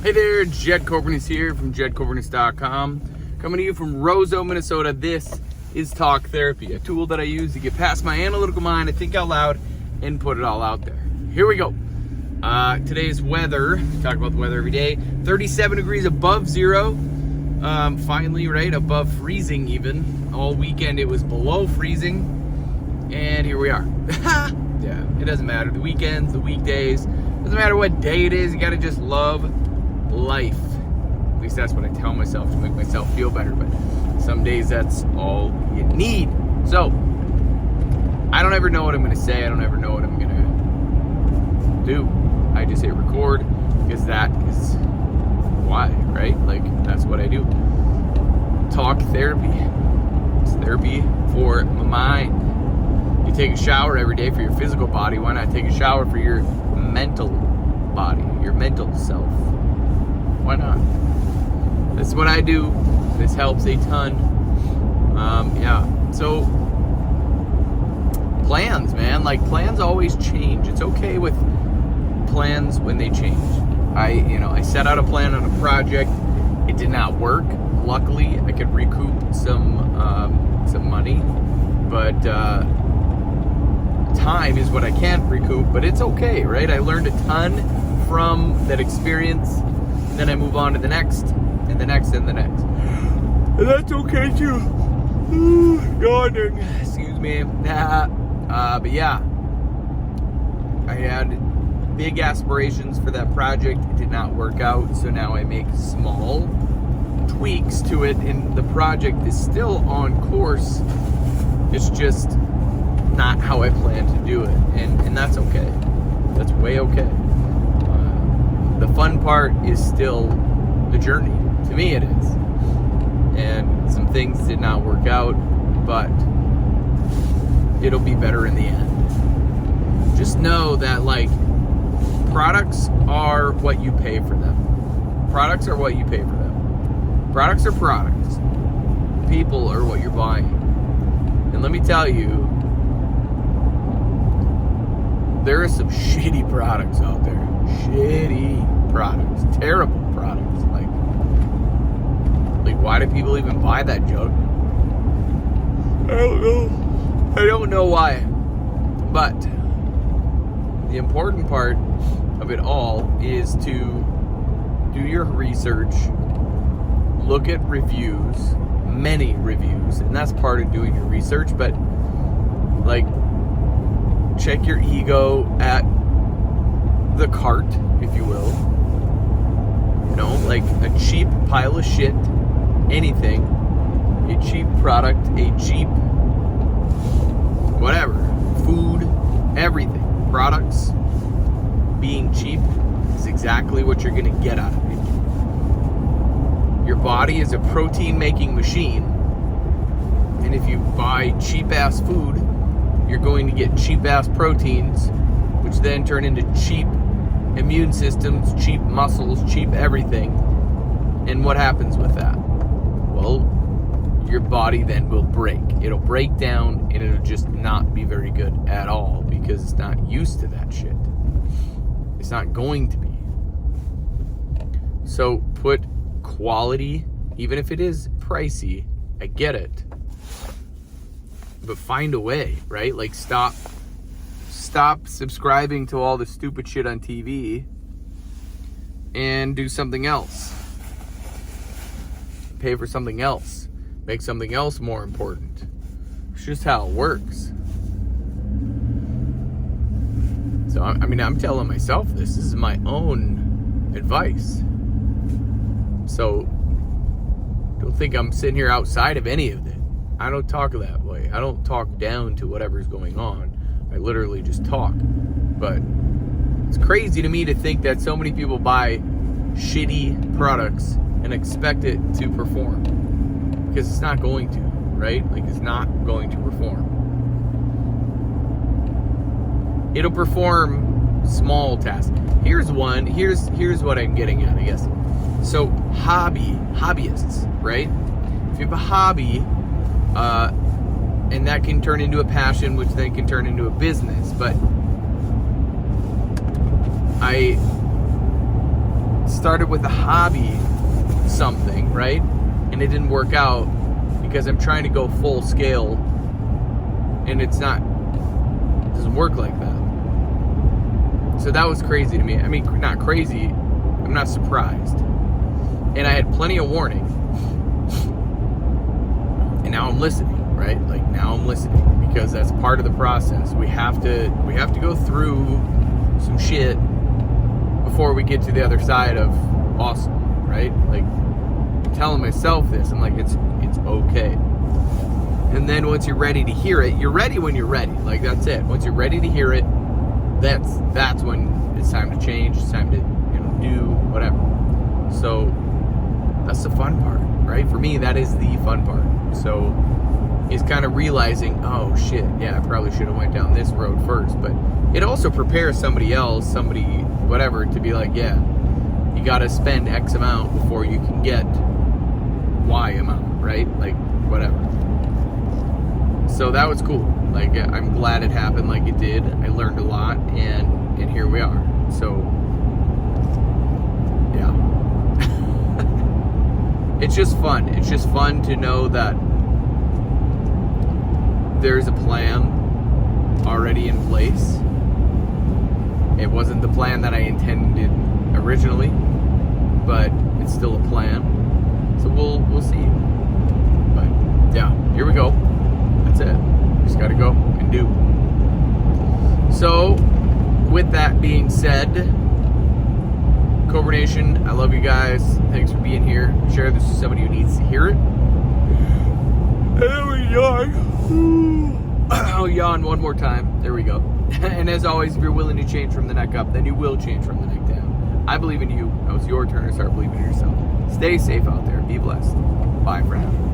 Hey there, Jed Coburnis here from jedcoburnis.com. Coming to you from Roseau, Minnesota. This is Talk Therapy, a tool that I use to get past my analytical mind, to think out loud, and put it all out there. Here we go. Today's weather, talk about the weather every day, 37 degrees above zero. Finally, right, above freezing even. All weekend it was below freezing, and here we are. Yeah, it doesn't matter. The weekends, the weekdays, doesn't matter what day it is, you gotta just love life. At least that's what I tell myself to make myself feel better, but some days that's all you need. So, I don't ever know what I'm gonna say, I don't ever know what I'm gonna do. I just hit record because that is why, right? Like, that's what I do. Talk therapy. It's therapy for my mind. You take a shower every day for your physical body. Why not take a shower for your mental body, your mental self? Why not? This is what I do. This helps a ton. So plans, man. Like, plans always change. It's okay with plans when they change. I set out a plan on a project. It did not work. Luckily, I could recoup some money, but time is what I can't recoup. But it's okay, right? I learned a ton from that experience. And then I move on to the next, and the next, and the next. And that's okay too. Yawning. Excuse me. But yeah, I had big aspirations for that project. It did not work out, so now I make small tweaks to it, and the project is still on course. It's just not how I planned to do it, and that's okay. That's way okay. The fun part is still the journey. To me, it is. And some things did not work out, but it'll be better in the end. Just know that, like, products are what you pay for them. Products are what you pay for them. Products are products. People are what you're buying. And let me tell you, there are some shitty products out there. Shitty products. Terrible products. Like, why do people even buy that junk? I don't know why. But the important part of it all is to do your research, look at reviews, many reviews, and that's part of doing your research, but like, check your ego at the cart, if you will. You know, like a cheap pile of shit, anything, a cheap product, a cheap whatever, food, everything. Products being cheap is exactly what you're going to get out of it. Your body is a protein-making machine, and if you buy cheap-ass food, you're going to get cheap-ass proteins, which then turn into cheap immune systems, cheap muscles, cheap everything. And what happens with that? Well, your body then will break. It'll break down, and it'll just not be very good at all because it's not used to that shit. It's not going to be. So put quality, even if it is pricey, I get it, but find a way, right? Like, stop subscribing to all the stupid shit on TV and do something else. Pay for something else. Make something else more important. It's just how it works. So, I'm telling myself this. This is my own advice. So, don't think I'm sitting here outside of any of it. I don't talk that way. I don't talk down to whatever's going on. I literally just talk. But it's crazy to me to think that so many people buy shitty products and expect it to perform. Because it's not going to, right? Like, it's not going to perform. It'll perform small tasks. Here's one. Here's what I'm getting at, I guess. So, hobbyists, right? If you have a hobby, and that can turn into a passion, which then can turn into a business. But I started with a hobby something, right? And it didn't work out because I'm trying to go full scale, and it doesn't work like that. So that was crazy to me. I mean, not crazy, I'm not surprised. And I had plenty of warning. And now I'm listening, right? Like, now I'm listening because that's part of the process. We have to go through some shit before we get to the other side of awesome, right? Like, I'm telling myself this, I'm like, it's okay. And then once you're ready to hear it, you're ready when you're ready. Like, that's it. Once you're ready to hear it, that's when it's time to change. It's time to, do whatever. So that's the fun part, right? For me, that is the fun part. So is kind of realizing, oh shit, yeah, I probably should have went down this road first. But it also prepares somebody else, whatever, to be like, yeah, you got to spend X amount before you can get Y amount, right? Like, whatever. So that was cool. Like, I'm glad it happened like it did. I learned a lot, and here we are. So, yeah. It's just fun. It's just fun to know that there's a plan already in place. It wasn't the plan that I intended originally, but it's still a plan. So we'll see. But yeah, here we go. That's it. Just gotta go and do. So, with that being said, Cobra Nation, I love you guys. Thanks for being here. Share this with somebody who needs to hear it. There we yawn. I'll yawn one more time. There we go. And as always, if you're willing to change from the neck up, then you will change from the neck down. I believe in you. Now it's your turn to start believing in yourself. Stay safe out there. Be blessed. Bye for now.